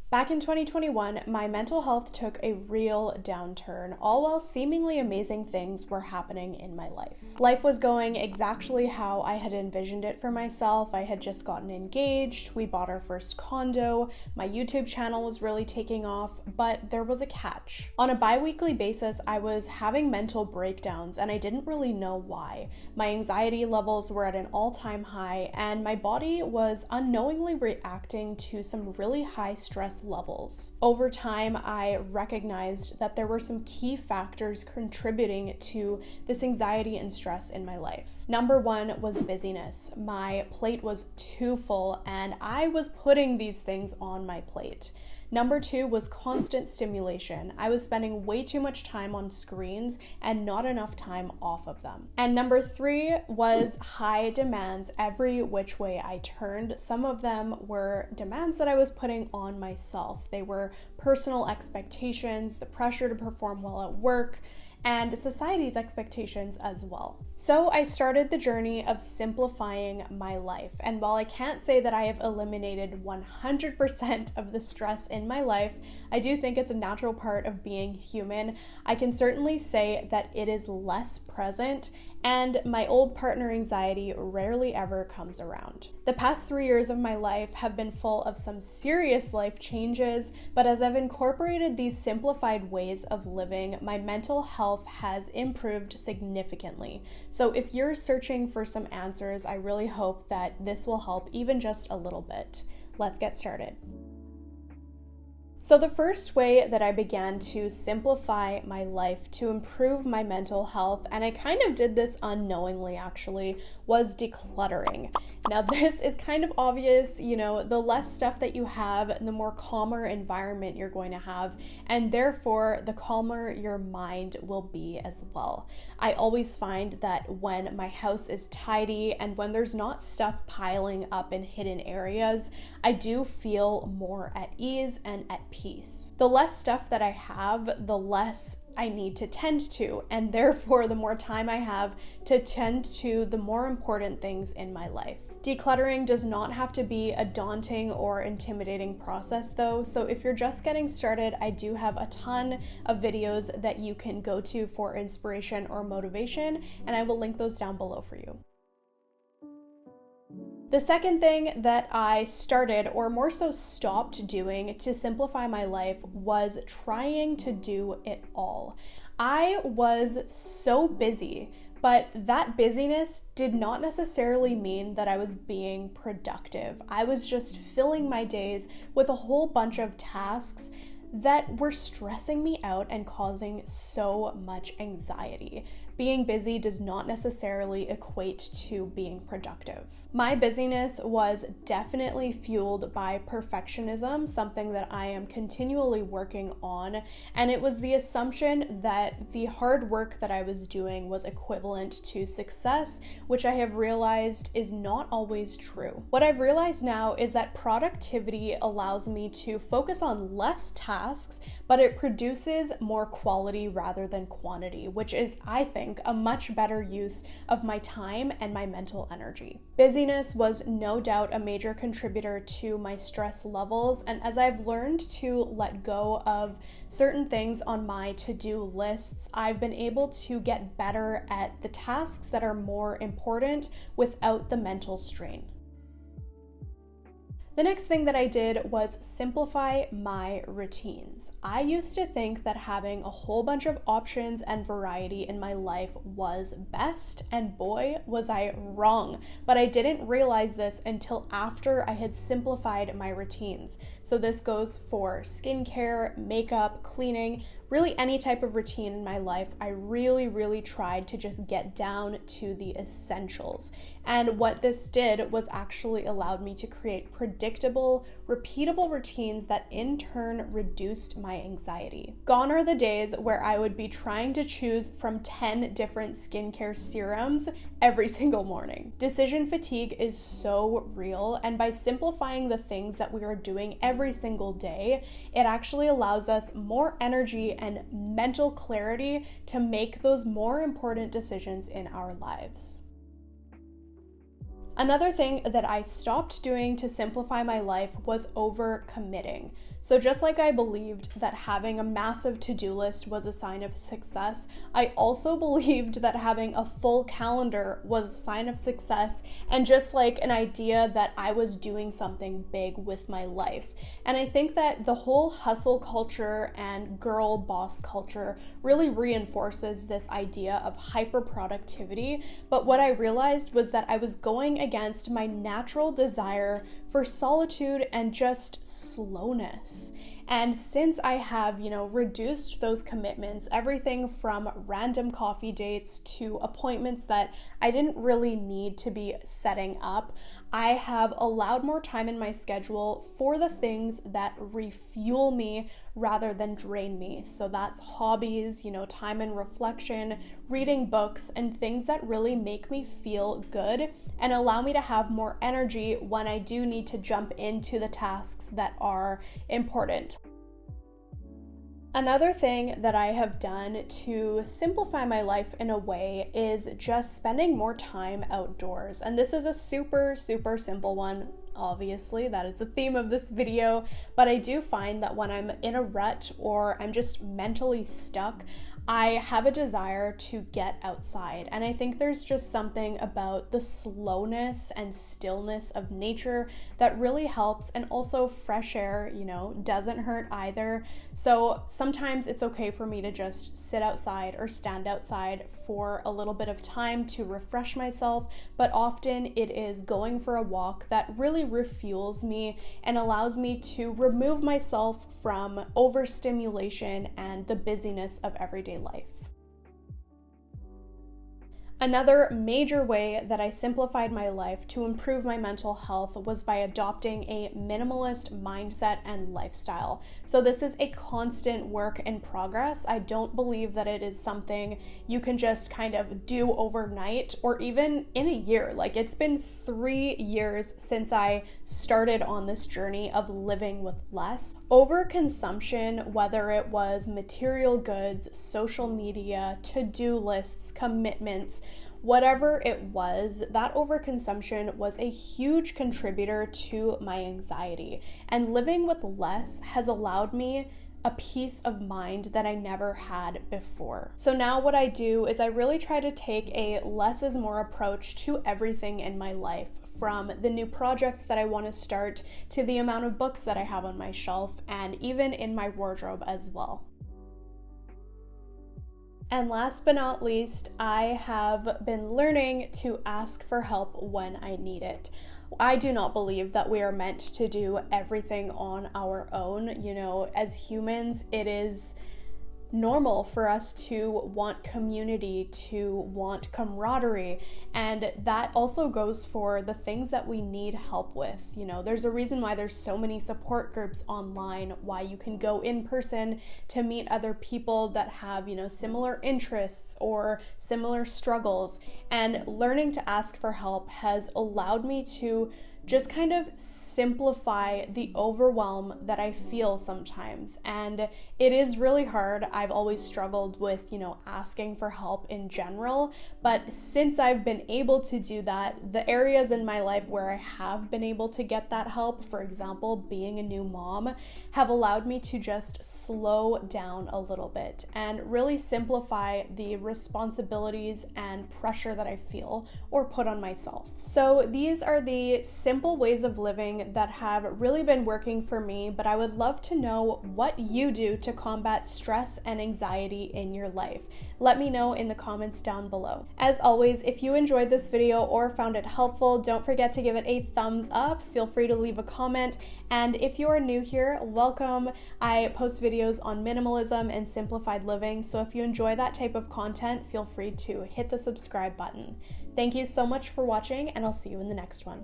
Back in 2021, my mental health took a real downturn, all while seemingly amazing things were happening in my life. Life was going exactly how I had envisioned it for myself. I had just gotten engaged, we bought our first condo, my YouTube channel was really taking off, but there was a catch. On a bi-weekly basis, I was having mental breakdowns and I didn't really know why. My anxiety levels were at an all-time high and my body was unknowingly reacting to some really high stress levels. Over time, I recognized that there were some key factors contributing to this anxiety and stress in my life. Number one was busyness. My plate was too full and I was putting these things on my plate. Number two was constant stimulation. I was spending way too much time on screens and not enough time off of them. And number three was high demands every which way I turned. Some of them were demands that I was putting on myself. They were personal expectations, the pressure to perform well at work, and society's expectations as well. So I started the journey of simplifying my life. And while I can't say that I have eliminated 100% of the stress in my life, I do think it's a natural part of being human. I can certainly say that it is less present and my old partner anxiety rarely ever comes around. The past 3 years of my life have been full of some serious life changes, but as I've incorporated these simplified ways of living, my mental health has improved significantly. So if you're searching for some answers, I really hope that this will help even just a little bit. Let's get started. So the first way that I began to simplify my life to improve my mental health, and I kind of did this unknowingly actually, was decluttering. Now this is kind of obvious, the less stuff that you have, the more calmer environment you're going to have, and therefore the calmer your mind will be as well. I always find that when my house is tidy and when there's not stuff piling up in hidden areas, I do feel more at ease and at peace. The less stuff that I have, the less I need to tend to, and therefore the more time I have to tend to the more important things in my life. Decluttering does not have to be a daunting or intimidating process though, so if you're just getting started, I do have a ton of videos that you can go to for inspiration or motivation, and I will link those down below for you. The second thing that I started, or more so stopped doing to simplify my life, was trying to do it all. I was so busy, but that busyness did not necessarily mean that I was being productive. I was just filling my days with a whole bunch of tasks that were stressing me out and causing so much anxiety. Being busy does not necessarily equate to being productive. My busyness was definitely fueled by perfectionism, something that I am continually working on, and it was the assumption that the hard work that I was doing was equivalent to success, which I have realized is not always true. What I've realized now is that productivity allows me to focus on less tasks, but it produces more quality rather than quantity, which is, I think, a much better use of my time and my mental energy. Busyness was no doubt a major contributor to my stress levels, and as I've learned to let go of certain things on my to-do lists, I've been able to get better at the tasks that are more important without the mental strain. The next thing that I did was simplify my routines. I used to think that having a whole bunch of options and variety in my life was best, and boy, was I wrong. But I didn't realize this until after I had simplified my routines. So this goes for skincare, makeup, cleaning, really any type of routine in my life. I really tried to just get down to the essentials. And what this did was actually allowed me to create predictable, repeatable routines that in turn reduced my anxiety. Gone are the days where I would be trying to choose from 10 different skincare serums every single morning. Decision fatigue is so real, and by simplifying the things that we are doing every single day, it actually allows us more energy and mental clarity to make those more important decisions in our lives. Another thing that I stopped doing to simplify my life was overcommitting. So just like I believed that having a massive to-do list was a sign of success, I also believed that having a full calendar was a sign of success, and just like an idea that I was doing something big with my life. And I think that the whole hustle culture and girl boss culture really reinforces this idea of hyper productivity. But what I realized was that I was going against my natural desire for solitude and just slowness. And since I have, reduced those commitments, everything from random coffee dates to appointments that I didn't really need to be setting up, I have allowed more time in my schedule for the things that refuel me rather than drain me. So that's hobbies, time and reflection, reading books, and things that really make me feel good and allow me to have more energy when I do need to jump into the tasks that are important. Another thing that I have done to simplify my life in a way is just spending more time outdoors. And this is a super, super simple one. Obviously, that is the theme of this video, but I do find that when I'm in a rut or I'm just mentally stuck, I have a desire to get outside. And I think there's just something about the slowness and stillness of nature that really helps. And also fresh air, doesn't hurt either. So sometimes it's okay for me to just sit outside or stand outside for a little bit of time to refresh myself. But often it is going for a walk that really refuels me and allows me to remove myself from overstimulation and the busyness of everyday life. Another major way that I simplified my life to improve my mental health was by adopting a minimalist mindset and lifestyle. So this is a constant work in progress. I don't believe that it is something you can just kind of do overnight or even in a year. Like, it's been 3 years since I started on this journey of living with less. Overconsumption, whether it was material goods, social media, to-do lists, commitments, whatever it was, that overconsumption was a huge contributor to my anxiety. And living with less has allowed me a peace of mind that I never had before. So now what I do is I really try to take a less is more approach to everything in my life, from the new projects that I want to start to the amount of books that I have on my shelf and even in my wardrobe as well. And last but not least, I have been learning to ask for help when I need it. I do not believe that we are meant to do everything on our own. As humans, it is normal for us to want community, to want camaraderie, and that also goes for the things that we need help with. There's a reason why there's so many support groups online, why you can go in person to meet other people that have, similar interests or similar struggles. And learning to ask for help has allowed me to just kind of simplify the overwhelm that I feel sometimes. And it is really hard. I've always struggled with, asking for help in general. But since I've been able to do that, the areas in my life where I have been able to get that help, for example, being a new mom, have allowed me to just slow down a little bit and really simplify the responsibilities and pressure that I feel or put on myself. So these are the simple ways of living that have really been working for me, but I would love to know what you do to combat stress and anxiety in your life. Let me know in the comments down below. As always, if you enjoyed this video or found it helpful, don't forget to give it a thumbs up. Feel free to leave a comment. And if you are new here, welcome. I post videos on minimalism and simplified living, so if you enjoy that type of content, feel free to hit the subscribe button. Thank you so much for watching, and I'll see you in the next one.